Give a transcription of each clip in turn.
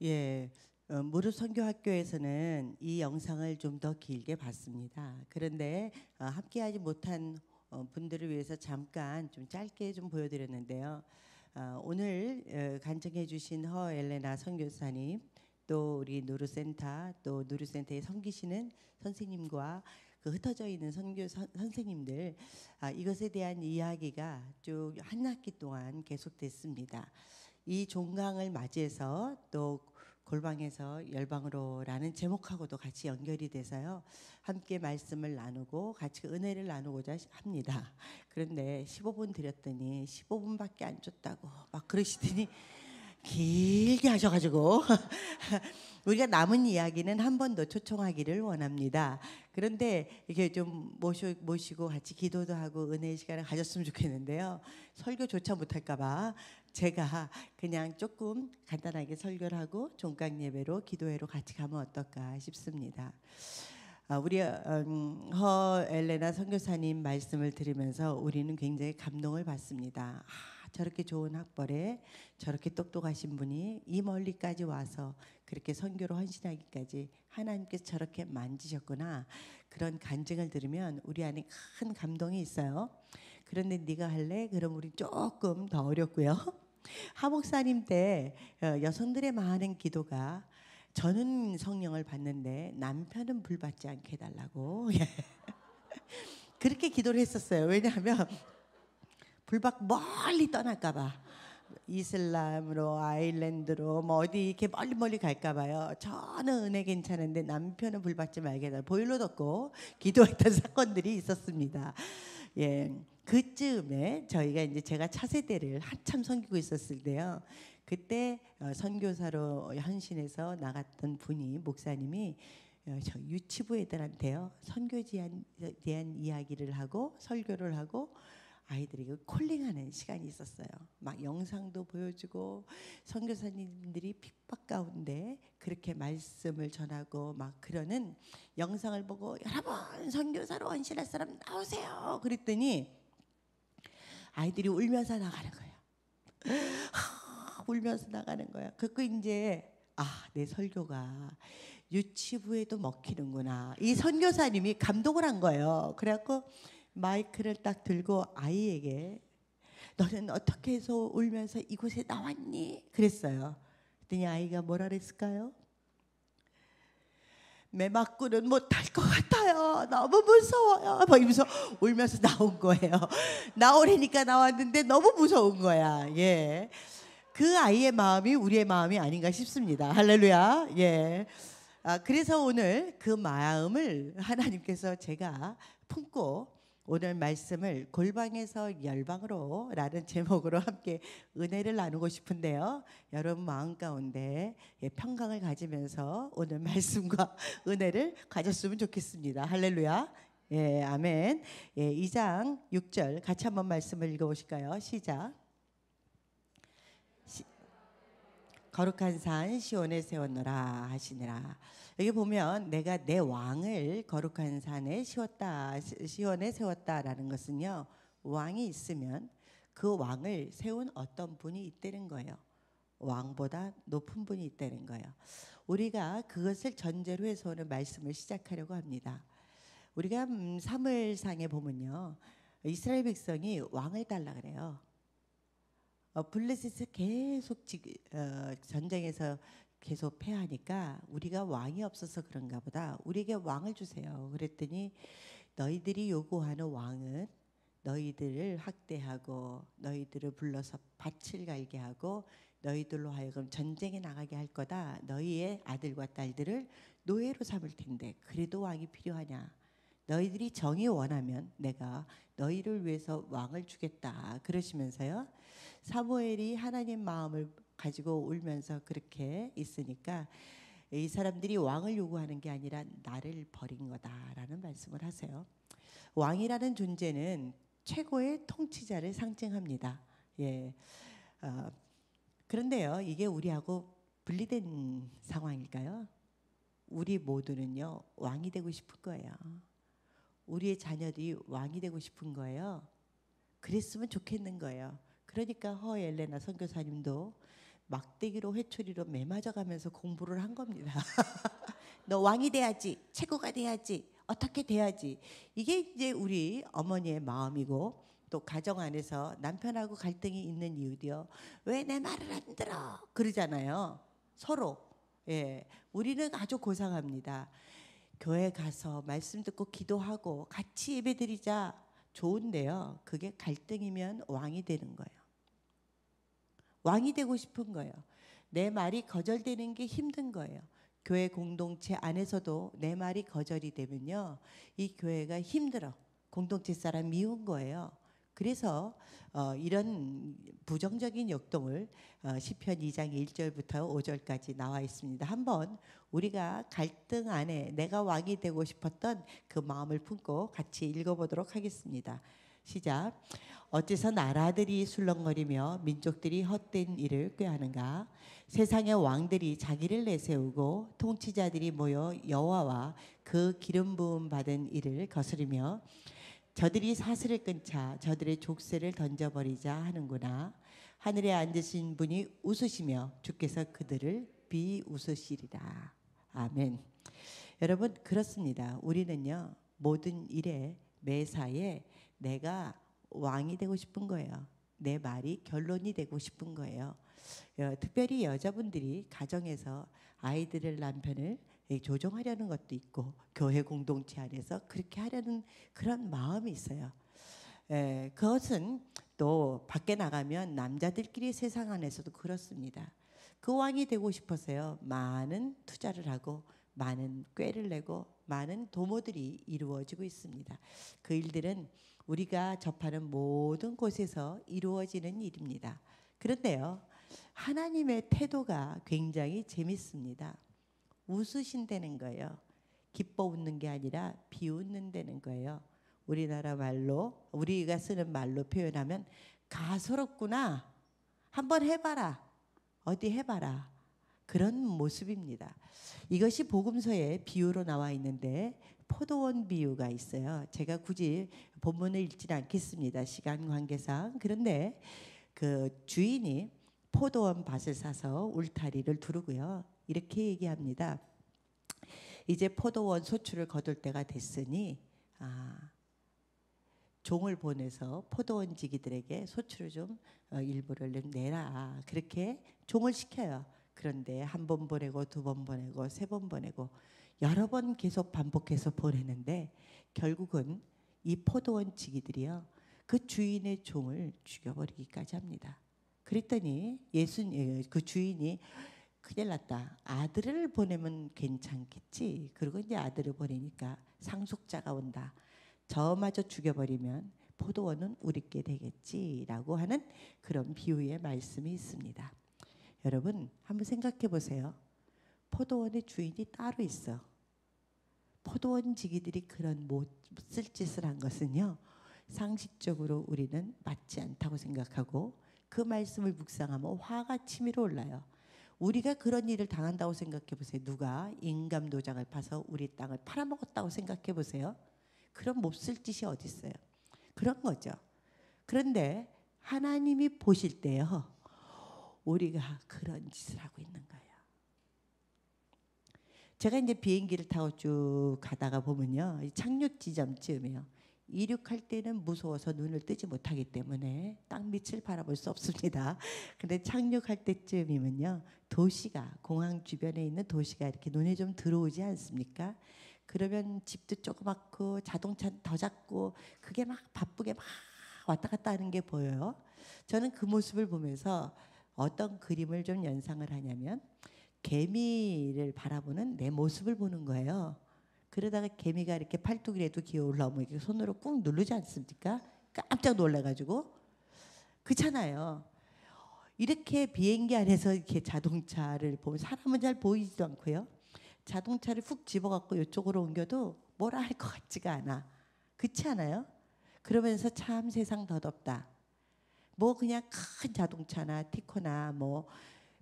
예, 무릎 선교학교에서는 이 영상을 좀 더 길게 봤습니다. 그런데 함께하지 못한 분들을 위해서 잠깐 좀 짧게 좀 보여드렸는데요. 오늘 간증해주신 엘레나 선교사님, 또 우리 누르센터, 또 누르센터에 섬기시는 선생님과 그 흩어져 있는 선교 선생님들, 이것에 대한 이야기가 쭉 한 학기 동안 계속됐습니다. 이 종강을 맞이해서 또 골방에서 열방으로라는 제목하고도 같이 연결이 돼서요. 함께 말씀을 나누고 같이 은혜를 나누고자 합니다. 그런데 15분 드렸더니 15분밖에 안 줬다고 막 그러시더니 길게 하셔가지고 우리가 남은 이야기는 한 번 더 초청하기를 원합니다. 그런데 이렇게 좀 모시고 같이 기도도 하고 은혜의 시간을 가졌으면 좋겠는데요. 설교조차 못할까봐 제가 그냥 조금 간단하게 설교를 하고 종강 예배로 기도회로 같이 가면 어떨까 싶습니다. 우리 엘레나 선교사님 말씀을 들으면서 우리는 굉장히 감동을 받습니다. 저렇게 좋은 학벌에 저렇게 똑똑하신 분이 이 멀리까지 와서 그렇게 선교로 헌신하기까지 하나님께서 저렇게 만지셨구나. 그런 간증을 들으면 우리 안에 큰 감동이 있어요. 그런데 네가 할래? 그럼 우리 조금 더 어렵고요. 하 목사님 때 여성들의 많은 기도가 저는 성령을 받는데 남편은 불 받지 않게 해달라고 그렇게 기도를 했었어요. 왜냐하면 불받고 멀리 떠날까봐 이슬람으로 아일랜드로 뭐 어디 이렇게 멀리 갈까봐요. 저는 은혜 괜찮은데 남편은 불받지 말게 해달라 보일러 덮고 기도했던 사건들이 있었습니다. 예, 그쯤에 저희가 이제 제가 차세대를 한참 섬기고 있었을 때요. 그때 선교사로 헌신해서 나갔던 분이 목사님이 저 유치부 애들한테요 선교지에 대한 이야기를 하고 설교를 하고 아이들에게 콜링하는 시간이 있었어요. 막 영상도 보여주고 선교사님들이 핍박 가운데 그렇게 말씀을 전하고 막 그러는 영상을 보고 여러분 선교사로 헌신할 사람 나오세요. 그랬더니 아이들이 울면서 나가는 거예요. 울면서 나가는 거야. 그거 이제 내 설교가 유치부에도 먹히는구나. 이 선교사님이 감동을 한 거예요. 그래갖고 마이크를 딱 들고 아이에게 너는 어떻게 해서 울면서 이곳에 나왔니? 그랬어요. 그랬더니 아이가 뭐라 그랬을까요? 매맞고는 못할 것 같아요. 너무 무서워요. 막 이러면서 울면서 나온 거예요. 나오려니까 나왔는데 너무 무서운 거야. 예. 그 아이의 마음이 우리의 마음이 아닌가 싶습니다. 할렐루야. 예. 그래서 오늘 그 마음을 하나님께서 제가 품고 오늘 말씀을 골방에서 열방으로 라는 제목으로 함께 은혜를 나누고 싶은데요. 여러분 마음 가운데 평강을 가지면서 오늘 말씀과 은혜를 가졌으면 좋겠습니다. 할렐루야. 예, 아멘. 예, 2장 6절 같이 한번 말씀을 읽어보실까요? 시작. 거룩한 산 시온에 세웠노라 하시니라. 여기 보면 내가 내 왕을 거룩한 산에 시온에 세웠다라는 것은요, 왕이 있으면 그 왕을 세운 어떤 분이 있다는 거예요. 왕보다 높은 분이 있다는 거예요. 우리가 그것을 전제로 해서 오늘 말씀을 시작하려고 합니다. 우리가 사무엘상에 보면요, 이스라엘 백성이 왕을 달라 그래요. 블레셋을 계속 전쟁에서 계속 패하니까 우리가 왕이 없어서 그런가 보다. 우리에게 왕을 주세요. 그랬더니 너희들이 요구하는 왕은 너희들을 학대하고 너희들을 불러서 밭을 갈게 하고 너희들로 하여금 전쟁에 나가게 할 거다. 너희의 아들과 딸들을 노예로 삼을 텐데 그래도 왕이 필요하냐? 너희들이 정이 원하면 내가 너희를 위해서 왕을 주겠다. 그러시면서요. 사무엘이 하나님 마음을 가지고 울면서 그렇게 있으니까 이 사람들이 왕을 요구하는 게 아니라 나를 버린 거다라는 말씀을 하세요. 왕이라는 존재는 최고의 통치자를 상징합니다. 예. 그런데요, 이게 우리하고 분리된 상황일까요? 우리 모두는요, 왕이 되고 싶은 거예요. 우리의 자녀들이 왕이 되고 싶은 거예요. 그랬으면 좋겠는 거예요. 그러니까 엘레나 선교사님도 막대기로 회초리로 매맞아가면서 공부를 한 겁니다. 너 왕이 돼야지, 최고가 돼야지, 어떻게 돼야지. 이게 이제 우리 어머니의 마음이고, 또 가정 안에서 남편하고 갈등이 있는 이유도요. 왜 내 말을 안 들어? 그러잖아요. 서로. 예, 우리는 아주 고상합니다. 교회 가서 말씀 듣고 기도하고 같이 예배드리자 좋은데요. 그게 갈등이면 왕이 되는 거예요. 왕이 되고 싶은 거예요. 내 말이 거절되는 게 힘든 거예요. 교회 공동체 안에서도 내 말이 거절이 되면요, 이 교회가 힘들어. 공동체 사람 미운 거예요. 그래서 이런 부정적인 역동을 시편 2장 1절부터 5절까지 나와 있습니다. 한번 우리가 갈등 안에 내가 왕이 되고 싶었던 그 마음을 품고 같이 읽어보도록 하겠습니다. 시작. 어째서 나라들이 술렁거리며 민족들이 헛된 일을 꾀하는가? 세상의 왕들이 자기를 내세우고 통치자들이 모여 여호와와 그 기름 부음 받은 이를 거스르며 저들이 사슬을 끊자 저들의 족쇄를 던져버리자 하는구나. 하늘에 앉으신 분이 웃으시며 주께서 그들을 비웃으시리라. 아멘. 여러분, 그렇습니다. 우리는요, 모든 일에 매사에 내가 왕이 되고 싶은 거예요. 내 말이 결론이 되고 싶은 거예요. 특별히 여자분들이 가정에서 아이들을, 남편을 조종하려는 것도 있고, 교회 공동체 안에서 그렇게 하려는 그런 마음이 있어요. 그것은 또 밖에 나가면 남자들끼리 세상 안에서도 그렇습니다. 그 왕이 되고 싶어서요, 많은 투자를 하고 많은 꾀를 내고 많은 도모들이 이루어지고 있습니다. 그 일들은 우리가 접하는 모든 곳에서 이루어지는 일입니다. 그런데요, 하나님의 태도가 굉장히 재밌습니다. 웃으신다는 거예요. 기뻐 웃는 게 아니라 비웃는다는 거예요. 우리나라 말로, 우리가 쓰는 말로 표현하면 가소롭구나, 한번 해봐라, 어디 해봐라, 그런 모습입니다. 이것이 복음서에 비유로 나와 있는데 포도원 비유가 있어요. 제가 굳이 본문을 읽지는 않겠습니다, 시간 관계상. 그런데 그 주인이 포도원 밭을 사서 울타리를 두르고요, 이렇게 얘기합니다. 이제 포도원 소출을 거둘 때가 됐으니 종을 보내서 포도원 지기들에게 소출을 좀 일부를 내라, 그렇게 종을 시켜요. 그런데 한 번 보내고 두 번 보내고 세 번 보내고 여러 번 계속 반복해서 보내는데 결국은 이 포도원 지기들이요, 그 주인의 종을 죽여버리기까지 합니다. 그랬더니 그 주인이 큰일 났다, 아들을 보내면 괜찮겠지. 그리고 이제 아들을 보내니까 상속자가 온다. 저마저 죽여버리면 포도원은 우리께 되겠지라고 하는 그런 비유의 말씀이 있습니다. 여러분, 한번 생각해 보세요. 포도원의 주인이 따로 있어. 포도원 지기들이 그런 못쓸 짓을 한 것은요, 상식적으로 우리는 맞지 않다고 생각하고 그 말씀을 묵상하면 화가 치밀어 올라요. 우리가 그런 일을 당한다고 생각해 보세요. 누가 인감 도장을 파서 우리 땅을 팔아먹었다고 생각해 보세요. 그런 몹쓸 짓이 어디 있어요? 그런 거죠. 그런데 하나님이 보실 때요, 우리가 그런 짓을 하고 있는 거예요. 제가 이제 비행기를 타고 쭉 가다가 보면요, 착륙 지점쯤이에요. 이륙할 때는 무서워서 눈을 뜨지 못하기 때문에 땅 밑을 바라볼 수 없습니다. 근데 착륙할 때쯤이면요, 도시가, 공항 주변에 있는 도시가 이렇게 눈에 좀 들어오지 않습니까? 그러면 집도 조그맣고 자동차는 더 작고 그게 막 바쁘게 막 왔다 갔다 하는 게 보여요. 저는 그 모습을 보면서 어떤 그림을 좀 연상을 하냐면 개미를 바라보는 내 모습을 보는 거예요. 그러다가 개미가 이렇게 팔뚝이라도 기어 올라오면 이렇게 손으로 꾹 누르지 않습니까? 깜짝 놀라가지고. 그렇잖아요. 이렇게 비행기 안에서 이렇게 자동차를 보면 사람은 잘 보이지도 않고요, 자동차를 훅 집어갖고 이쪽으로 옮겨도 뭐라 할 것 같지가 않아. 그렇지 않아요? 그러면서 참 세상 더덥다. 뭐 그냥 큰 자동차나 티코나 뭐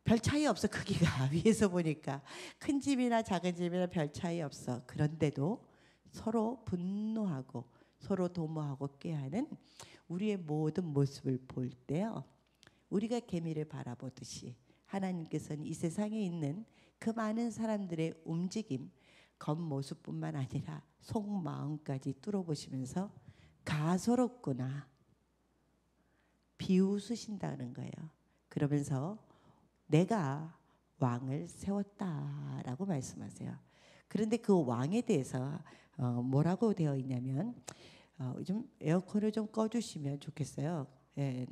별 차이 없어. 크기가 위에서 보니까 큰 집이나 작은 집이나 별 차이 없어. 그런데도 서로 분노하고 서로 도모하고 꾀하는 우리의 모든 모습을 볼 때요, 우리가 개미를 바라보듯이 하나님께서는 이 세상에 있는 그 많은 사람들의 움직임, 겉모습뿐만 아니라 속마음까지 뚫어보시면서 가소롭구나, 비웃으신다는 거예요. 그러면서 내가 왕을 세웠다라고 말씀하세요. 그런데 그 왕에 대해서 뭐라고 되어 있냐면 좀 에어컨을 좀 꺼주시면 좋겠어요. 예.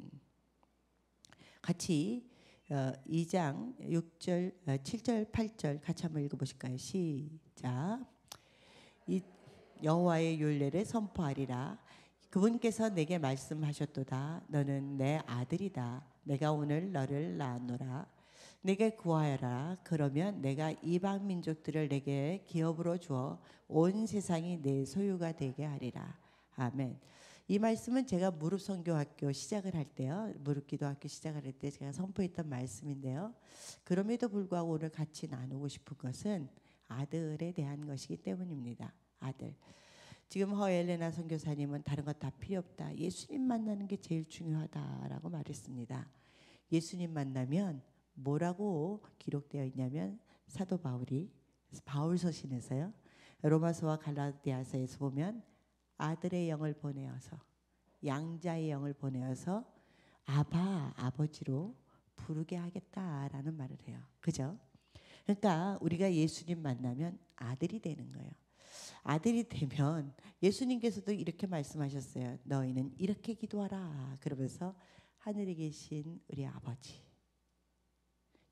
같이 2장 6절, 7절, 8절 같이 한번 읽어보실까요? 시작. 이 여호와의 율례를 선포하리라. 그분께서 내게 말씀하셨도다. 너는 내 아들이다. 내가 오늘 너를 낳았노라. 내게 구하여라. 그러면 내가 이방 민족들을 내게 기업으로 주어 온 세상이 내 소유가 되게 하리라. 아멘. 이 말씀은 제가 무릎 선교학교 시작을 할 때요, 무릎 기도학교 시작을 할 때 제가 선포했던 말씀인데요. 그럼에도 불구하고 오늘 같이 나누고 싶은 것은 아들에 대한 것이기 때문입니다. 아들. 지금 허엘레나 선교사님은 다른 것 다 필요 없다, 예수님 만나는 게 제일 중요하다라고 말했습니다. 예수님 만나면 뭐라고 기록되어 있냐면 사도 바울이 바울서신에서요, 로마서와 갈라디아서에서 보면 아들의 영을 보내어서, 양자의 영을 보내어서 아바, 아버지로 부르게 하겠다라는 말을 해요. 그죠? 그러니까 우리가 예수님 만나면 아들이 되는 거예요. 아들이 되면 예수님께서도 이렇게 말씀하셨어요. 너희는 이렇게 기도하라. 그러면서 하늘에 계신 우리 아버지,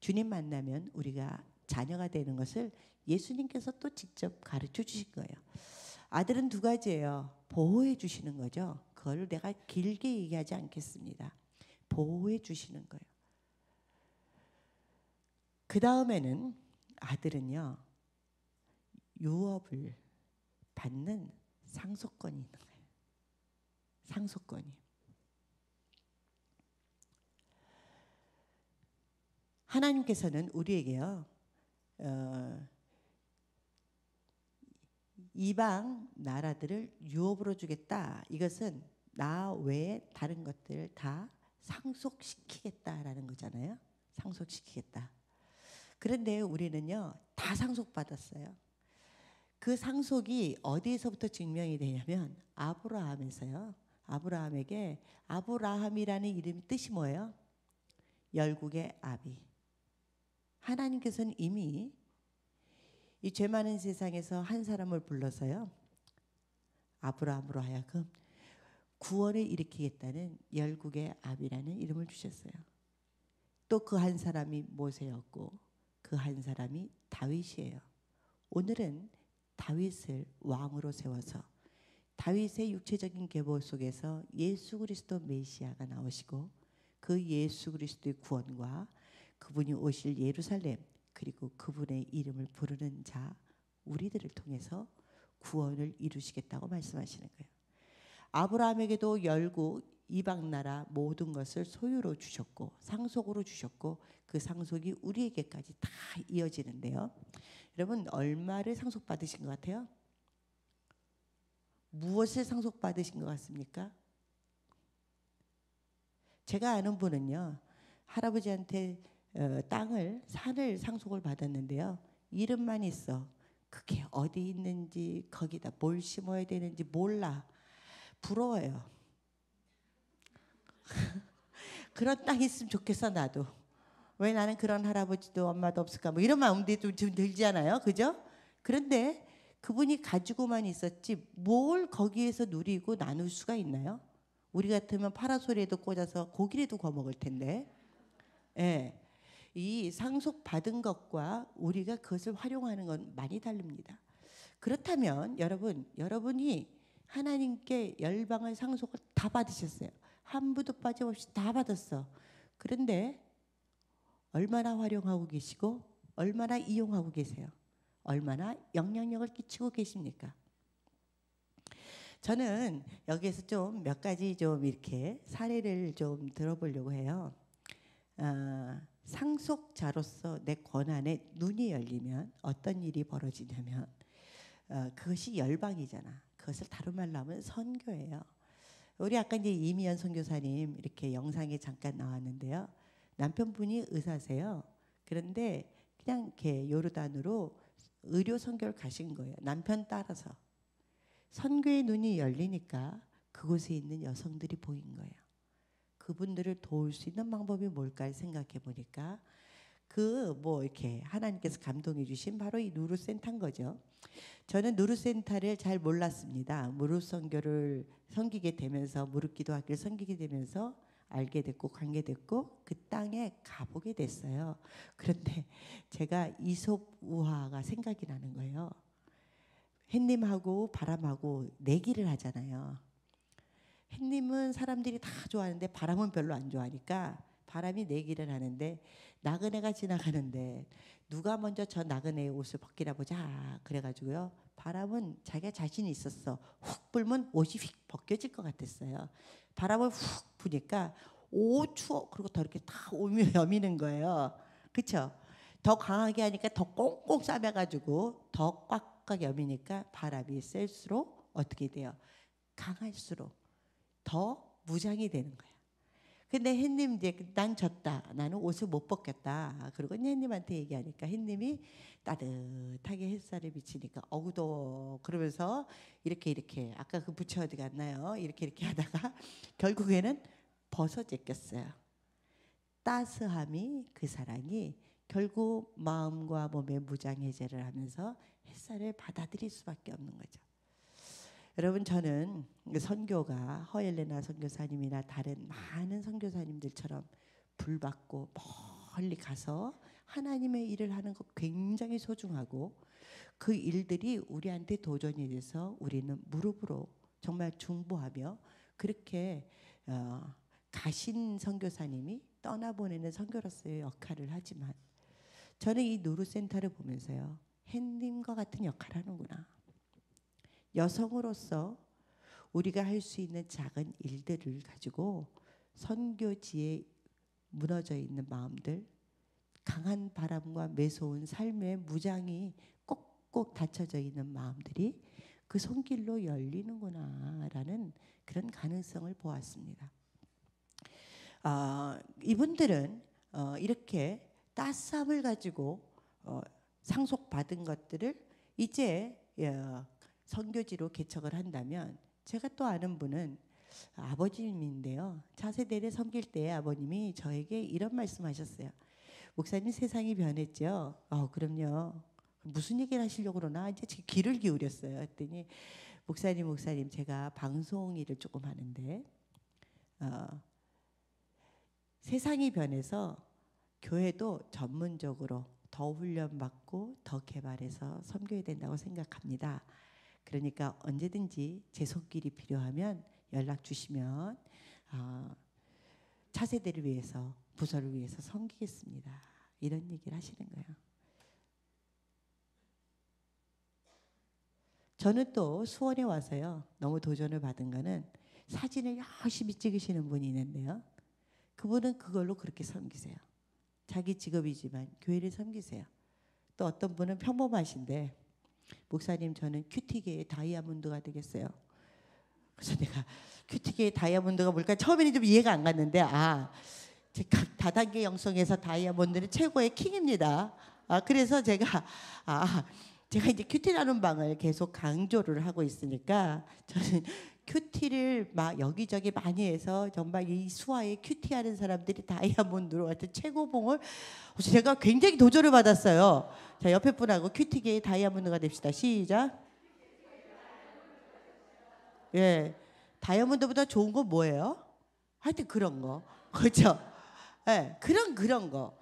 주님 만나면 우리가 자녀가 되는 것을 예수님께서 또 직접 가르쳐 주신 거예요. 아들은 두 가지예요. 보호해 주시는 거죠. 그걸 내가 길게 얘기하지 않겠습니다. 보호해 주시는 거예요. 그 다음에는 아들은요, 유업을 받는 상속권이 있는 거예요. 상속권이. 하나님께서는 우리에게요, 이방 나라들을 유업으로 주겠다. 이것은 나 외에 다른 것들 다 상속시키겠다라는 거잖아요. 상속시키겠다. 그런데 우리는요, 다 상속받았어요. 그 상속이 어디에서부터 증명이 되냐면 아브라함에서요. 아브라함에게, 아브라함이라는 이름의 뜻이 뭐예요? 열국의 아비. 하나님께서는 이미 이 죄 많은 세상에서 한 사람을 불러서요, 아브라함으로 하여금 구원을 일으키겠다는 열국의 아비라는 이름을 주셨어요. 또 그 한 사람이 모세였고 그 한 사람이 다윗이에요. 오늘은 다윗을 왕으로 세워서 다윗의 육체적인 계보 속에서 예수 그리스도 메시아가 나오시고 그 예수 그리스도의 구원과 그분이 오실 예루살렘, 그리고 그분의 이름을 부르는 자 우리들을 통해서 구원을 이루시겠다고 말씀하시는 거예요. 아브라함에게도 열국 이방 나라 모든 것을 소유로 주셨고 상속으로 주셨고 그 상속이 우리에게까지 다 이어지는데요. 여러분, 얼마를 상속받으신 것 같아요? 무엇을 상속받으신 것 같습니까? 제가 아는 분은요, 할아버지한테 땅을, 산을 상속을 받았는데요, 이름만 있어. 그게 어디 있는지, 거기다 뭘 심어야 되는지 몰라. 부러워요. 그런 땅 있으면 좋겠어 나도. 왜 나는 그런 할아버지도 엄마도 없을까, 뭐 이런 마음도 좀 들잖아요. 그죠? 그런데 그분이 가지고만 있었지 뭘 거기에서 누리고 나눌 수가 있나요? 우리 같으면 파라솔에도 꽂아서 고기라도 구워 먹을 텐데. 예. 이 상속받은 것과 우리가 그것을 활용하는 건 많이 다릅니다. 그렇다면 여러분이 하나님께 열방의 상속을 다 받으셨어요. 한 부도 빠짐없이 다 받았어. 그런데 얼마나 활용하고 계시고 얼마나 이용하고 계세요? 얼마나 영향력을 끼치고 계십니까? 저는 여기에서 좀 몇 가지 좀 이렇게 사례를 좀 들어보려고 해요. 상속자로서 내 권한에 눈이 열리면 어떤 일이 벌어지냐면 그것이 열방이잖아. 그것을 다른 말로 하면 선교예요. 우리 아까 이제 이미연 선교사님 이렇게 영상에 잠깐 나왔는데요. 남편분이 의사세요. 그런데 그냥 이렇게 요르단으로 의료 선교를 가신 거예요. 남편 따라서. 선교의 눈이 열리니까 그곳에 있는 여성들이 보인 거예요. 그분들을 도울 수 있는 방법이 뭘까 생각해 보니까 그 뭐 이렇게 하나님께서 감동해 주신 바로 이 누르 센터인 거죠. 저는 누르 센터를 잘 몰랐습니다. 무릎 선교를 섬기게 되면서 무릎 기도학교를 섬기게 되면서 알게 됐고 관계 됐고 그 땅에 가보게 됐어요. 그런데 제가 이솝 우화가 생각이 나는 거예요. 햇님하고 바람하고 내기를 하잖아요. 햇님은 사람들이 다 좋아하는데 바람은 별로 안 좋아하니까 바람이 내기를 하는데 나그네가 지나가는데 누가 먼저 저 나그네의 옷을 벗기나 보자 그래가지고요. 바람은 자기가 자신이 있었어. 훅 불면 옷이 휙 벗겨질 것 같았어요. 바람을 훅 부니까 오 추워. 그리고 더 이렇게 다 오며 여미는 거예요. 그렇죠? 더 강하게 하니까 더 꽁꽁 싸매가지고 더 꽉꽉 여미니까 바람이 셀수록 어떻게 돼요? 강할수록 더 무장이 되는 거야. 근데 햇님 이제 난 졌다. 나는 옷을 못 벗겼다. 그리고 햇님한테 얘기하니까 햇님이 따뜻하게 햇살을 비치니까 어구도 그러면서 이렇게 아까 그 부처 어디 갔나요? 이렇게 하다가 결국에는 벗어 제꼈어요. 따스함이 그 사랑이 결국 마음과 몸의 무장 해제를 하면서 햇살을 받아들일 수밖에 없는 거죠. 여러분 저는 선교가 허엘레나 선교사님이나 다른 많은 선교사님들처럼 불받고 멀리 가서 하나님의 일을 하는 것 굉장히 소중하고 그 일들이 우리한테 도전이 돼서 우리는 무릎으로 정말 중보하며 그렇게 가신 선교사님이 떠나보내는 선교로서의 역할을 하지만 저는 이 누르센터를 보면서요. 햇님과 같은 역할을 하는구나. 여성으로서 우리가 할 수 있는 작은 일들을 가지고 선교지에 무너져 있는 마음들, 강한 바람과 매서운 삶의 무장이 꼭꼭 닫혀져 있는 마음들이 그 손길로 열리는구나라는 그런 가능성을 보았습니다. 이분들은 이렇게 따스함을 가지고 상속받은 것들을 이제 선교지로 개척을 한다면 제가 또 아는 분은 아버님인데요. 차세대를 섬길 때 아버님이 저에게 이런 말씀하셨어요. 목사님 세상이 변했죠. 그럼요. 무슨 얘기를 하시려고 그러나 이제 제 귀를 기울였어요. 했더니 목사님 제가 방송 일을 조금 하는데 세상이 변해서 교회도 전문적으로 더 훈련받고 더 개발해서 섬겨야 된다고 생각합니다. 그러니까 언제든지 제 손길이 필요하면 연락 주시면 차세대를 위해서 부서를 위해서 섬기겠습니다. 이런 얘기를 하시는 거예요. 저는 또 수원에 와서요. 너무 도전을 받은 거는 사진을 열심히 찍으시는 분이 있는데요. 그분은 그걸로 그렇게 섬기세요. 자기 직업이지만 교회를 섬기세요. 또 어떤 분은 평범하신데 목사님 저는 큐티계의 다이아몬드가 되겠어요. 그래서 내가 큐티계의 다이아몬드가 뭘까 처음에는 좀 이해가 안 갔는데 제가 다단계 영성에서 다이아몬드는 최고의 킹입니다. 그래서 제가 이제 큐티라는 방을 계속 강조를 하고 있으니까 저는 큐티를 막 여기저기 많이 해서 정말 이 수화에 큐티하는 사람들이 다이아몬드로 하여튼 최고봉을 제가 굉장히 도전을 받았어요. 자 옆에 분하고 큐티계의 다이아몬드가 됩시다. 시작. 예, 다이아몬드보다 좋은 건 뭐예요? 하여튼 그런 거 그렇죠. 예, 그런 거.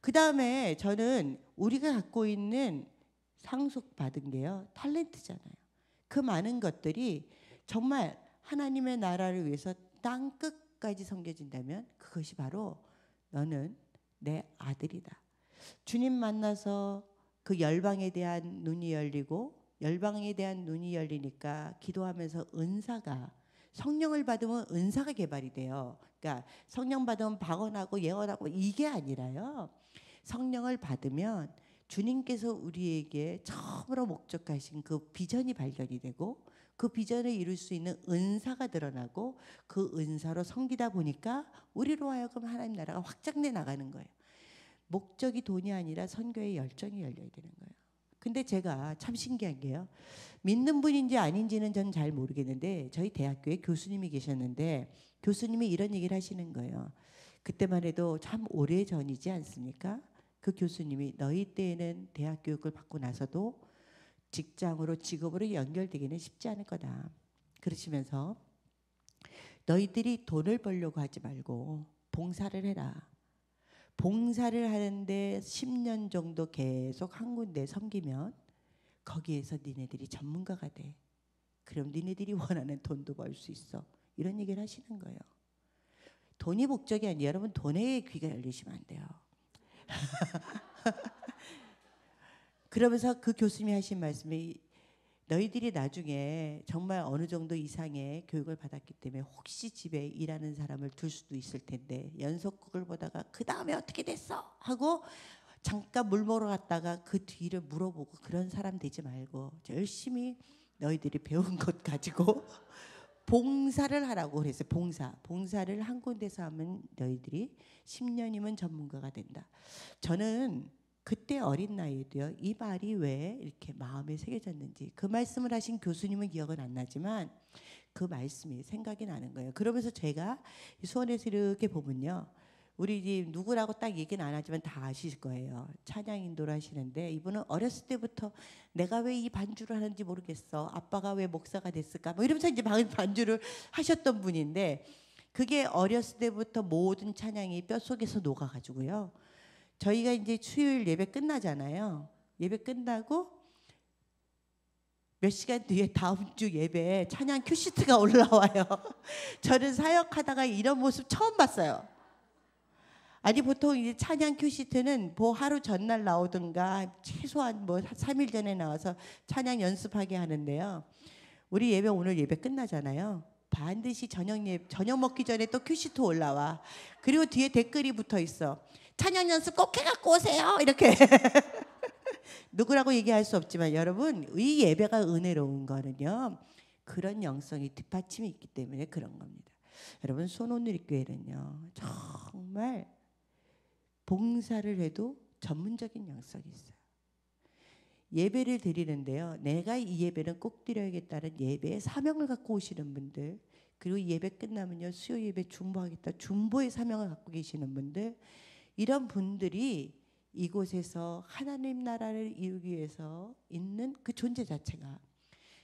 그 다음에 저는 우리가 갖고 있는 상속받은 게요 탤런트잖아요. 그 많은 것들이 정말 하나님의 나라를 위해서 땅 끝까지 섬겨진다면 그것이 바로 너는 내 아들이다. 주님 만나서 그 열방에 대한 눈이 열리고 열방에 대한 눈이 열리니까 기도하면서 은사가 성령을 받으면 은사가 개발이 돼요. 그러니까 성령 받으면 방언하고 예언하고 이게 아니라요. 성령을 받으면 주님께서 우리에게 처음으로 목적하신 그 비전이 발견이 되고 그 비전을 이룰 수 있는 은사가 드러나고 그 은사로 섬기다 보니까 우리로 하여금 하나님 나라가 확장돼 나가는 거예요. 목적이 돈이 아니라 선교의 열정이 열려야 되는 거예요. 근데 제가 참 신기한 게요. 믿는 분인지 아닌지는 저는 잘 모르겠는데 저희 대학교에 교수님이 계셨는데 교수님이 이런 얘기를 하시는 거예요. 그때만 해도 참 오래 전이지 않습니까? 그 교수님이 너희 때에는 대학 교육을 받고 나서도 직장으로 직업으로 연결되기는 쉽지 않을 거다. 그러시면서 너희들이 돈을 벌려고 하지 말고 봉사를 해라. 봉사를 하는데 10년 정도 계속 한 군데 섬기면 거기에서 니네들이 전문가가 돼. 그럼 니네들이 원하는 돈도 벌 수 있어. 이런 얘기를 하시는 거예요. 돈이 목적이 아니에요. 여러분 돈에 귀가 열리시면 안 돼요. 그러면서 그 교수님이 하신 말씀이 너희들이 나중에 정말 어느 정도 이상의 교육을 받았기 때문에 혹시 집에 일하는 사람을 둘 수도 있을 텐데 연속극을 보다가 그 다음에 어떻게 됐어? 하고 잠깐 물 먹으러 갔다가 그 뒤를 물어보고 그런 사람 되지 말고 열심히 너희들이 배운 것 가지고 봉사를 하라고 그랬어요. 봉사를 한 군데서 하면 너희들이 10년이면 전문가가 된다. 저는 그때 어린 나이에도요. 이 말이 왜 이렇게 마음에 새겨졌는지 그 말씀을 하신 교수님은 기억은 안 나지만 그 말씀이 생각이 나는 거예요. 그러면서 제가 수원에서 이렇게 보면요. 우리 집 누구라고 딱 얘기는 안 하지만 다 아실 거예요. 찬양 인도를 하시는데 이분은 어렸을 때부터 내가 왜 이 반주를 하는지 모르겠어. 아빠가 왜 목사가 됐을까? 뭐 이러면서 이제 반주를 하셨던 분인데 그게 어렸을 때부터 모든 찬양이 뼛속에서 녹아가지고요. 저희가 이제 수요일 예배 끝나잖아요. 예배 끝나고 몇 시간 뒤에 다음 주 예배에 찬양 큐시트가 올라와요. 저는 사역하다가 이런 모습 처음 봤어요. 아니 보통 이제 찬양 큐시트는 뭐 하루 전날 나오든가 최소한 뭐 3일 전에 나와서 찬양 연습하게 하는데요. 우리 예배 오늘 예배 끝나잖아요. 반드시 저녁 먹기 전에 또 큐시트 올라와. 그리고 뒤에 댓글이 붙어 있어. 찬양 연습 꼭 해갖고 오세요. 이렇게. 누구라고 얘기할 수 없지만 여러분 이 예배가 은혜로운 거는요. 그런 영성이 뒷받침이 있기 때문에 그런 겁니다. 여러분 수원오누리교회는요. 정말 봉사를 해도 전문적인 영성이 있어요. 예배를 드리는데요. 내가 이 예배는 꼭 드려야겠다는 예배의 사명을 갖고 오시는 분들 그리고 예배 끝나면요. 수요 예배 중보하겠다. 중보의 사명을 갖고 계시는 분들 이런 분들이 이곳에서 하나님 나라를 이루기 위해서 있는 그 존재 자체가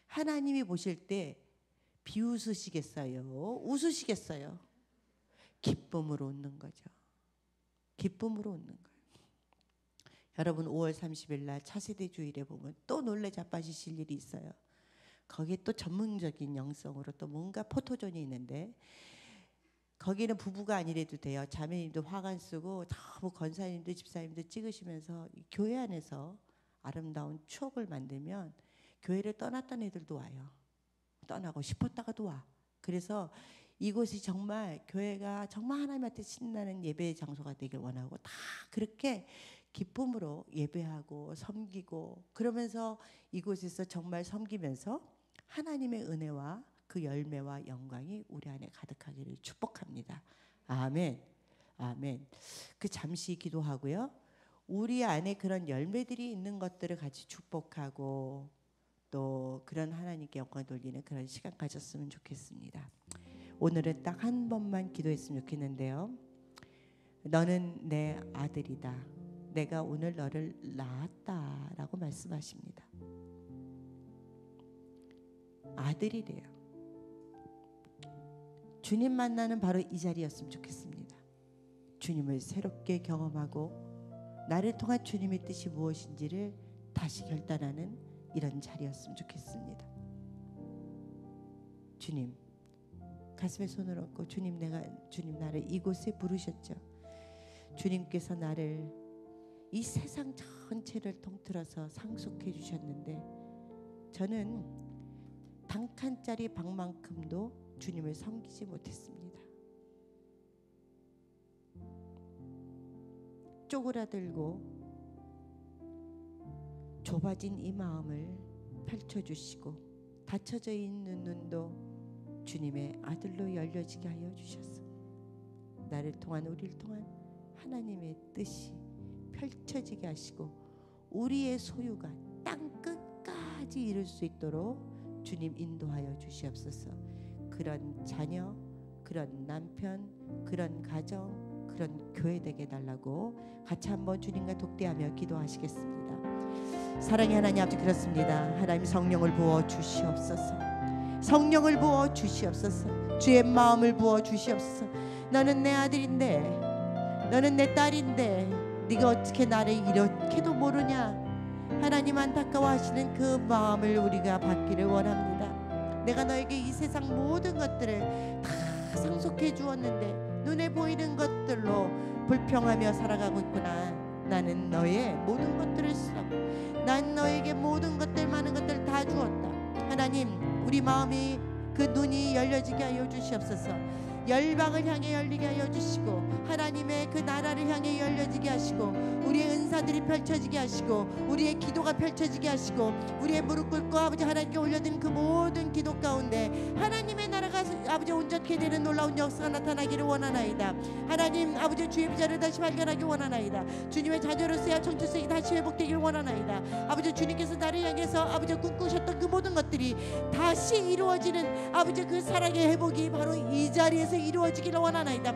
하나님이 보실 때 비웃으시겠어요? 웃으시겠어요? 기쁨으로 웃는 거죠. 기쁨으로 웃는 거예요. 여러분 5월 30일 날 차세대 주일에 보면 또 놀래 자빠지실 일이 있어요. 거기에 또 전문적인 영성으로 또 뭔가 포토존이 있는데 거기는 부부가 아니래도 돼요. 자매님도 화관 쓰고 전부 권사님도 집사님도 찍으시면서 교회 안에서 아름다운 추억을 만들면 교회를 떠났던 애들도 와요. 떠나고 싶었다가도 와. 그래서 이곳이 정말 교회가 정말 하나님한테 신나는 예배 장소가 되길 원하고 다 그렇게 기쁨으로 예배하고 섬기고 그러면서 이곳에서 정말 섬기면서 하나님의 은혜와 그 열매와 영광이 우리 안에 가득하기를 축복합니다. 아멘. 아멘. 그 잠시 기도하고요. 우리 안에 그런 열매들이 있는 것들을 같이 축복하고 또 그런 하나님께 영광 돌리는 그런 시간 가졌으면 좋겠습니다. 오늘은 딱 한 번만 기도했으면 좋겠는데요. 너는 내 아들이다. 내가 오늘 너를 낳았다라고 말씀하십니다. 아들이래요. 주님 만나는 바로 이 자리였으면 좋겠습니다. 주님을 새롭게 경험하고 나를 통한 주님의 뜻이 무엇인지를 다시 결단하는 이런 자리였으면 좋겠습니다. 주님 가슴에 손을 얹고 주님 나를 이곳에 부르셨죠. 주님께서 나를 이 세상 전체를 통틀어서 상속해 주셨는데 저는 단 칸짜리 방만큼도 주님을 섬기지 못했습니다. 쪼그라들고 좁아진 이 마음을 펼쳐주시고 닫혀져 있는 눈도 주님의 아들로 열려지게 하여 주셨습니다. 나를 통한 우리를 통한 하나님의 뜻이 펼쳐지게 하시고 우리의 소유가 땅 끝까지 이룰 수 있도록 주님 인도하여 주시옵소서. 그런 자녀, 그런 남편, 그런 가정, 그런 교회 되게 해달라고 같이 한번 주님과 독대하며 기도하시겠습니다. 사랑의 하나님 아버지, 그렇습니다. 하나님 성령을 부어 주시옵소서. 성령을 부어 주시옵소서. 주의 마음을 부어 주시옵소서. 너는 내 아들인데, 너는 내 딸인데 네가 어떻게 나를 이렇게도 모르냐. 하나님 안타까워하시는 그 마음을 우리가 받기를 원합니다. 내가 너에게 이 세상 모든 것들을 다 상속해 주었는데 눈에 보이는 것들로 불평하며 살아가고 있구나. 나는 너의 모든 것들을 쓰라고. 난 너에게 모든 것들, 많은 것들 다 주었다. 하나님, 우리 마음이 그 눈이 열려지게 하여 주시옵소서. 열방을 향해 열리게 하여 주시고 하나님의 그 나라를 향해 열려지게 하시고 우리의 은사들이 펼쳐지게 하시고 우리의 기도가 펼쳐지게 하시고 우리의 무릎 꿇고 아버지 하나님께 올려드린 그 모든 기도 가운데 하나님의 나라가 아버지 온전케 되는 놀라운 역사가 나타나기를 원하나이다. 하나님 아버지 주의 비전을 다시 발견하기 원하나이다. 주님의 자녀로서야 청춘성이 다시 회복되기를 원하나이다. 아버지 주님께서 나를 향해서 아버지 꿈꾸셨던 그 모든 것들이 다시 이루어지는 아버지 그 사랑의 회복이 바로 이 자리에서 이루어지기를 원하나이다.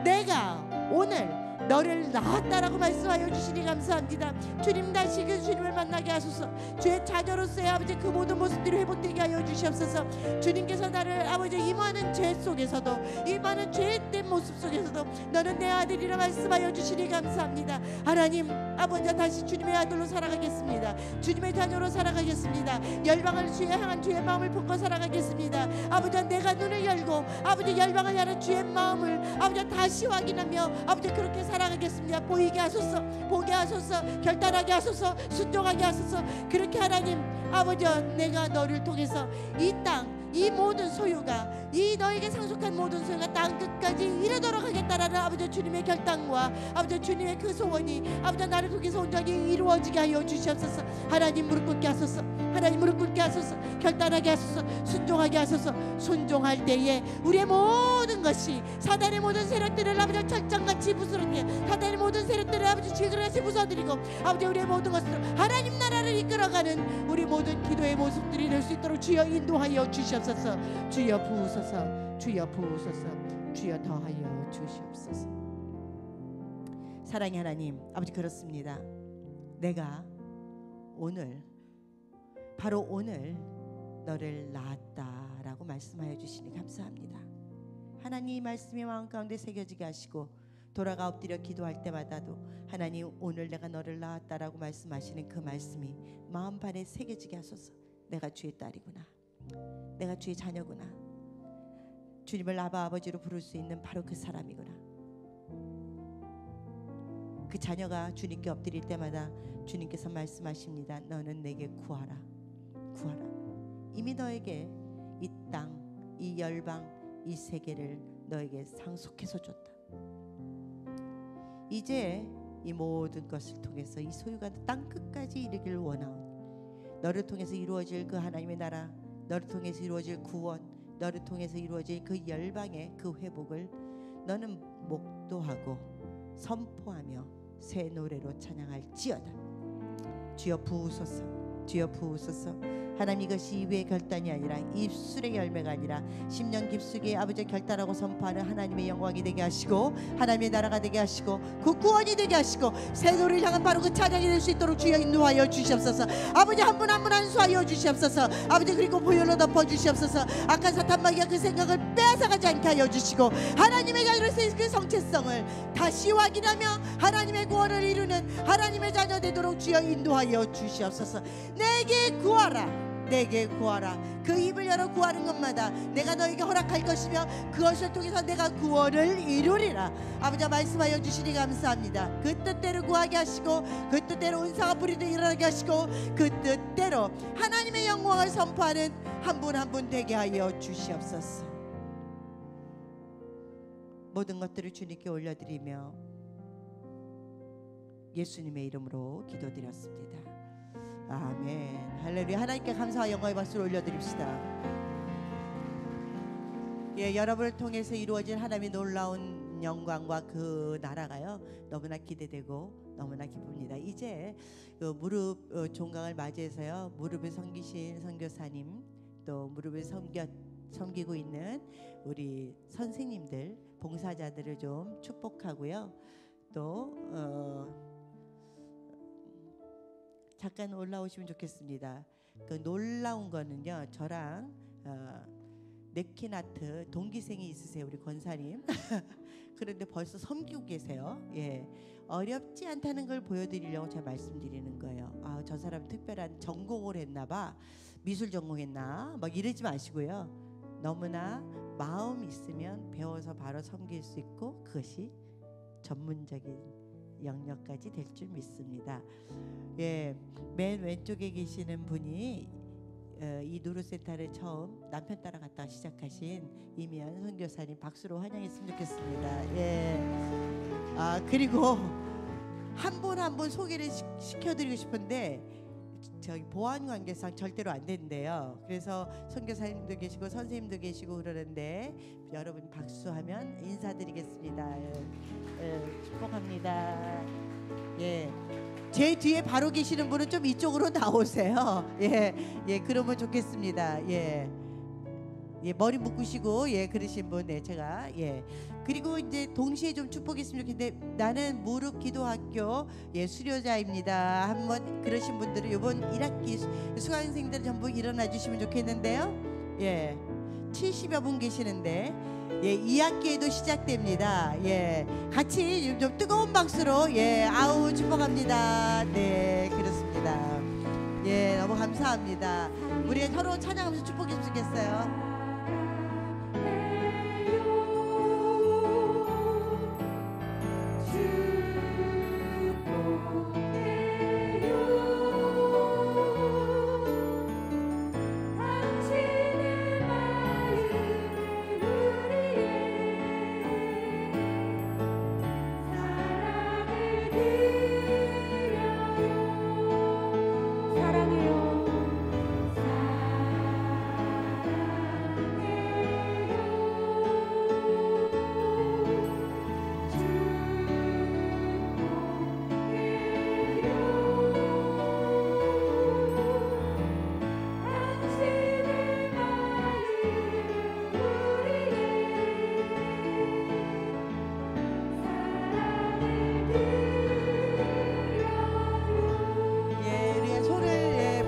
내가 오늘 너를 낳았다라고 말씀하여 주시니 감사합니다. 주님, 다시 그 주님을 만나게 하소서. 주의 자녀로서의 아버지 그 모든 모습들이 회복되게 하여 주시옵소서. 주님께서 나를 아버지 이 많은 죄 속에서도, 이 많은 죄된 모습 속에서도 너는 내 아들이라 말씀하여 주시니 감사합니다. 하나님 아버지, 다시 주님의 아들로 살아가겠습니다. 주님의 자녀로 살아가겠습니다. 열방을 주의 향한 주의 마음을 품고 살아가겠습니다. 아버지, 내가 눈을 열고 아버지 열방을 향한 주의 마음을 아버지 다시 확인하며 아버지 그렇게 살아가겠습니다. 보이게 하소서, 보게 하소서, 결단하게 하소서, 순종하게 하소서. 그렇게 하나님 아버지, 내가 너를 통해서 이 땅, 이 모든 소유가, 이 너에게 상속한 모든 소유가 땅 끝까지 이르도록 하겠다라는 아버지 주님의 결단과 아버지 주님의 그 소원이 아버지 나를 통해서 온전히 이루어지게 하여 주시옵소서. 하나님 무릎 꿇게 하소서. 하나님 무릎 꿇게 하소서. 결단하게 하소서. 순종하게 하소서. 순종할 때에 우리의 모든 것이 사단의 모든 세력들을 아버지 철장같이 부스러게, 사단의 모든 세력들을 아버지 지그러같이 부숴드리고 아버지 우리의 모든 것으로 하나님 나라를 이끌어가는 우리 모든 기도의 모습들이 될 수 있도록 주여 인도하여 주시옵소서. 주여 부으소서. 주여 부으소서. 주여 더하여 주시옵소서. 사랑의 하나님 아버지, 그렇습니다. 내가 오늘, 바로 오늘 너를 낳았다라고 말씀하여 주시니 감사합니다. 하나님 말씀이 마음 가운데 새겨지게 하시고 돌아가 엎드려 기도할 때마다도 하나님 오늘 내가 너를 낳았다라고 말씀하시는 그 말씀이 마음판에 새겨지게 하소서. 내가 주의 딸이구나. 내가 주의 자녀구나. 주님을 아바 아버지로 부를 수 있는 바로 그 사람이구나. 그 자녀가 주님께 엎드릴 때마다 주님께서 말씀하십니다. 너는 내게 구하라. 구하라. 이미 너에게 이 땅, 이 열방, 이 세계를 너에게 상속해서 줬다. 이제 이 모든 것을 통해서 이 소유가 땅 끝까지 이르기를 원하오니 너를 통해서 이루어질 그 하나님의 나라, 너를 통해서 이루어질 구원, 너를 통해서 이루어질 그 열방의 그 회복을 너는 목도하고 선포하며 새 노래로 찬양할지어다. 주여 부으소서. 주여 부으소서. 하나님, 이것이 입의 결단이 아니라 입술의 열매가 아니라 심령 깊숙이 아버지의 결단하고 선포하는 하나님의 영광이 되게 하시고 하나님의 나라가 되게 하시고 그 구원이 되게 하시고 새 노래를 향한 바로 그 찬양이 될 수 있도록 주여 인도하여 주시옵소서. 아버지 한 분 한 분 안수하여 주시옵소서. 아버지 그리고 보혈로 덮어 주시옵소서. 악한 사탄마귀가 그 생각을 빼앗아가지 않게 하여 주시고 하나님의 자녀로서의 그 정체성을 다시 확인하며 하나님의 구원을 이루는 하나님의 자녀 되도록 주여 인도하여 주시옵소서. 내게 구하라. 내게 구하라. 그 입을 열어 구하는 것마다 내가 너에게 허락할 것이며 그것을 통해서 내가 구원을 이루리라. 아버지 말씀하여 주시니 감사합니다. 그 뜻대로 구하게 하시고 그 뜻대로 은사가 뿌리듯 일어나게 하시고 그 뜻대로 하나님의 영광을 선포하는 한 분 한 분 되게 하여 주시옵소서. 모든 것들을 주님께 올려드리며 예수님의 이름으로 기도드렸습니다. 아멘. 할렐루야. 하나님께 감사와 영광의 박수를 올려드립시다. 예, 여러분을 통해서 이루어진 하나님의 놀라운 영광과 그 나라가요 너무나 기대되고 너무나 기쁩니다. 이제 그 무릎 종강을 맞이해서요. 무릎을 섬기신 선교사님, 또 무릎을 섬기고 있는 우리 선생님들, 봉사자들을 좀 축복하고요. 또 잠깐 올라오시면 좋겠습니다. 그 놀라운 거는요, 저랑 냅킨 아트 동기생이 있으세요, 우리 권사님. 그런데 벌써 섬기고 계세요. 예, 어렵지 않다는 걸 보여드리려고 제가 말씀드리는 거예요. 아, 저 사람 특별한 전공을 했나봐, 미술 전공했나, 막 이러지 마시고요. 너무나 마음 있으면 배워서 바로 섬길 수 있고, 그것이 전문적인 영역까지 될 줄 믿습니다. 예, 맨 왼쪽에 계시는 분이 이 누르센터를 처음 남편 따라 갔다가 시작하신 이미연 선교사님, 박수로 환영했으면 좋겠습니다. 예. 아, 그리고 한 분 한 분 소개를 시켜드리고 싶은데 저기 보안 관계상 절대로 안 된대요. 그래서 선교사님도 계시고 선생님도 계시고 그러는데 여러분 박수하면 인사드리겠습니다. 예, 축복합니다. 예. 제 뒤에 바로 계시는 분은 좀 이쪽으로 나오세요. 예, 예, 그러면 좋겠습니다. 예, 예, 머리 묶으시고 예, 그러신 분, 네, 제가 예. 그리고 이제 동시에 좀 축복했으면 좋겠는데, 나는 무릎 기도학교 예, 수료자입니다. 한번 그러신 분들은 이번 1학기 수강생들 전부 일어나 주시면 좋겠는데요. 예, 70여 분 계시는데. 예, 2학기에도 시작됩니다. 예, 같이 좀 뜨거운 박수로 예, 아우 축복합니다. 네, 그렇습니다. 예, 너무 감사합니다. 우리 서로 찬양하면서 축복해 주시겠어요?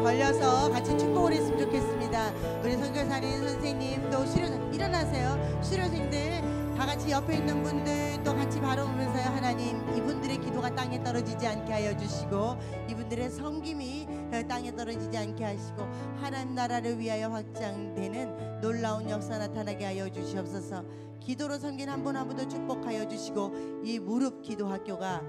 벌려서 같이 축복을 했으면 좋겠습니다. 우리 선교사님 선생님, 또 수료자 일어나세요. 수료생들 다 같이 옆에 있는 분들 또 같이 바라보면서요. 하나님, 이분들의 기도가 땅에 떨어지지 않게 하여 주시고, 이분들의 섬김이 땅에 떨어지지 않게 하시고, 하나님 나라를 위하여 확장되는 놀라운 역사 나타나게 하여 주시옵소서. 기도로 섬긴 한 분 한 분도 축복하여 주시고, 이 무릎 기도 학교가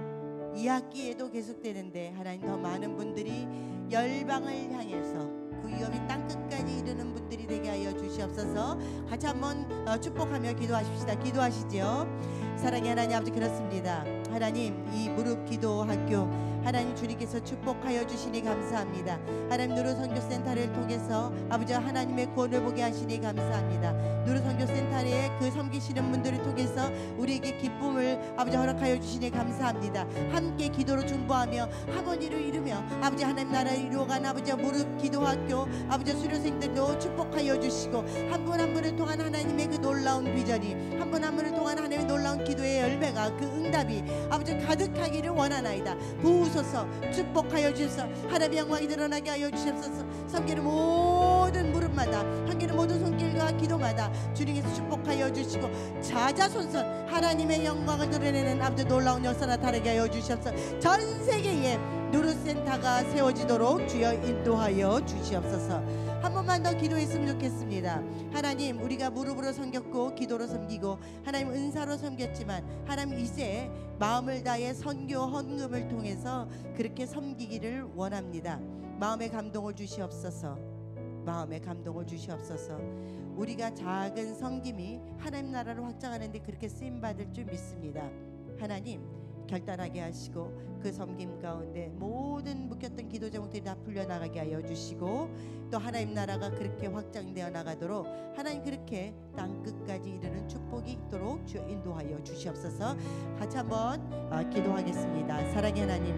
2학기에도 계속되는데 하나님, 더 많은 분들이 열방을 향해서 그 위험이 땅끝까지 이르는 분들이 되게 하여 주시옵소서. 같이 한번 축복하며 기도하십시다. 기도하시죠. 사랑의 하나님 아버지, 그렇습니다. 하나님, 이 무릎 기도 학교 하나님 주님께서 축복하여 주시니 감사합니다. 하나님, 누르선교센터를 통해서 아버지 하나님의 구원을 보게 하시니 감사합니다. 누르선교센터에 그 섬기시는 분들을 통해서 우리에게 기쁨을 아버지 허락하여 주시니 감사합니다. 함께 기도로 중보하며 하모니를 이루며 아버지 하나님 나라를 이루어가는 아버지 무릎 기도학교 아버지 수료생들도 축복하여 주시고, 한 분 한 분을 통한 하나님의 그 놀라운 비전이, 한 분 한 분을 통한 하나님의 놀라운 기도의 열매가, 그 응답이 아버지 가득하기를 원하나이다. 부으소서, 축복하여 주셔서 하나님의 영광이 드러나게 하여 주시옵소서. 섬기는 모든 무릎마다, 섬기는 모든 손길과 기도마다 주님께서 축복하여 주시고, 자자손손 하나님의 영광을 드러내는 아버지 놀라운 역사 나타나게 하여 주시옵소서. 전 세계에 누르센터가 세워지도록 주여 인도하여 주시옵소서. 한 번만 더 기도했으면 좋겠습니다. 하나님, 우리가 무릎으로 섬겼고 기도로 섬기고 하나님 은사로 섬겼지만, 하나님 이제 마음을 다해 선교 헌금을 통해서 그렇게 섬기기를 원합니다. 마음의 감동을 주시옵소서. 마음의 감동을 주시옵소서. 우리가 작은 섬김이 하나님 나라를 확장하는 데 그렇게 쓰임받을 줄 믿습니다. 하나님, 결단하게 하시고 그 섬김 가운데 모든 묶였던 기도 제목들이 다 풀려나가게 하여 주시고 또 하나님 나라가 그렇게 확장되어 나가도록 하나님 그렇게 땅 끝까지 이르는 축복이 있도록 주여 인도하여 주시옵소서. 같이 한번 기도하겠습니다. 사랑의 하나님,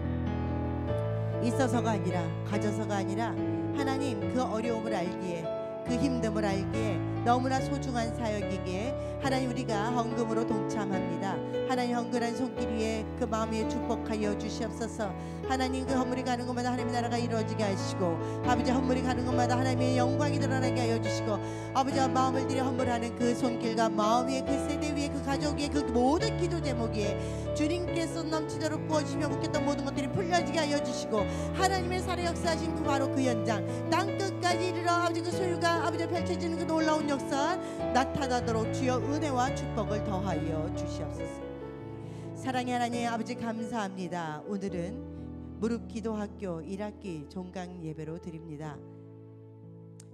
있어서가 아니라 가져서가 아니라 하나님 그 어려움을 알기에 그 힘듦을 알기에 너무나 소중한 사역이기에 하나님 우리가 헌금으로 동참합니다. 하나님 헌금한 손길 위에 그 마음 위에 축복하여 주시옵소서. 하나님 그 헌물이 가는 곳마다 하나님의 나라가 이루어지게 하시고 아버지 헌물이 가는 곳마다 하나님의 영광이 드러나게 하여 주시고 아버지와 마음을 들여 헌물하는 그 손길과 마음 위에 그 세대 위에 그 가족 위에 그 모든 기도 제목 위에 주님께서 넘치도록 부어주시며 묶였던 모든 것들이 풀려지게 하여 주시고 하나님의 살해 역사하신 그 바로 그 현장 땅 끝까지 이르러 아버지 그 소유가 아버지 펼쳐지는 그 놀라운 역사 나타나도록 주여 은혜와 축복을 더하여 주시옵소서. 사랑의 하나님 아버지 감사합니다. 오늘은 무릎 기도학교 1학기 종강 예배로 드립니다.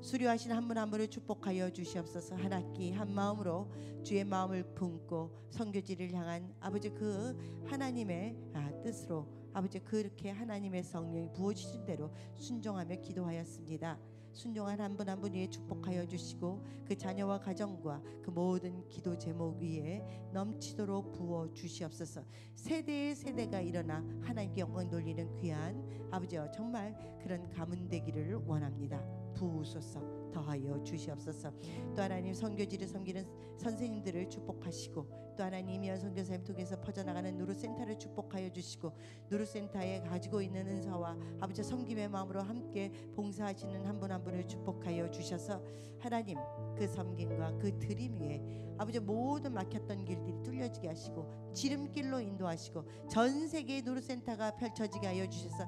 수료하신 한 분 한 분을 축복하여 주시옵소서. 한 학기 한 마음으로 주의 마음을 품고 선교지를 향한 아버지 그 하나님의 뜻으로 아버지 그렇게 하나님의 성령이 부어주신 대로 순종하며 기도하였습니다. 순종한 한 분 한 분 위에 축복하여 주시고 그 자녀와 가정과 그 모든 기도 제목 위에 넘치도록 부어 주시옵소서. 세대의 세대가 일어나 하나님께 영광 돌리는 귀한 아버지여 정말 그런 가문 되기를 원합니다. 부으소서. 더하여 주시옵소서. 또 하나님 선교지를 섬기는 선생님들을 축복하시고 또 하나님 이현 선교사님 통해서 퍼져나가는 누르센터를 축복하여 주시고 누르센터에 가지고 있는 은사와 아버지 섬김의 마음으로 함께 봉사하시는 한 분 한 분을 축복하여 주셔서 하나님 그 섬김과 그 드림 위에 아버지 모든 막혔던 길들이 뚫려지게 하시고 지름길로 인도하시고 전 세계의 누르센터가 펼쳐지게 하여 주셔서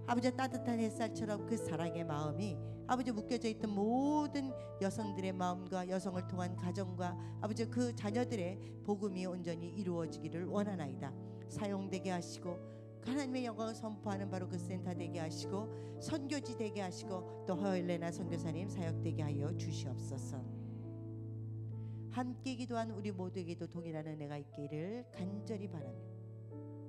아버지 따뜻한 햇살처럼 그 사랑의 마음이 아버지 묶여져 있던 모든 여성들의 마음과 여성을 통한 가정과 아버지 그 자녀들의 복음이 온전히 이루어지기를 원하나이다. 사용되게 하시고 하나님의 영광을 선포하는 바로 그 센터 되게 하시고 선교지 되게 하시고 또 허일레나 선교사님 사역되게 하여 주시옵소서. 함께 기도한 우리 모두에게도 동일한 은혜가 있기를 간절히 바라며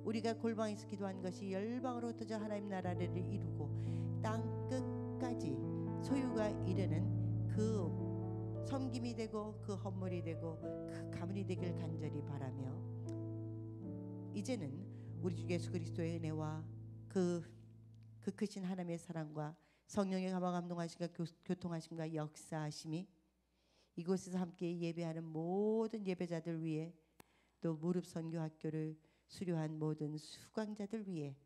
우리가 골방에서 기도한 것이 열방으로 흩어져 하나님 나라를 이루고 땅 끝까지 소유가 이르는 그 섬김이 되고 그 헌물이 되고 그 가문이 되길 간절히 바라며 이제는 우리 주 예수 그리스도의 은혜와 그 크신 하나님의 사랑과 성령의 감화 감동하심과 교통하심과 역사하심이 이곳에서 함께 예배하는 모든 예배자들 위해 또 무릎 선교학교를 수료한 모든 수강자들 위해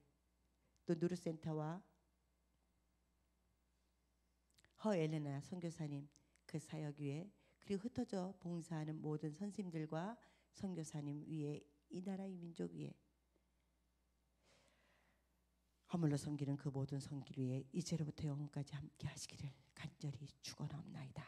또 누르센터와 허엘레나 선교사님 그 사역 위에 그리고 흩어져 봉사하는 모든 선생님들과 선교사님 위에 이 나라 이 민족 위에 허물로 섬기는 그 모든 섬길 위에 이제로부터 영원까지 함께 하시기를 간절히 축원하옵나이다.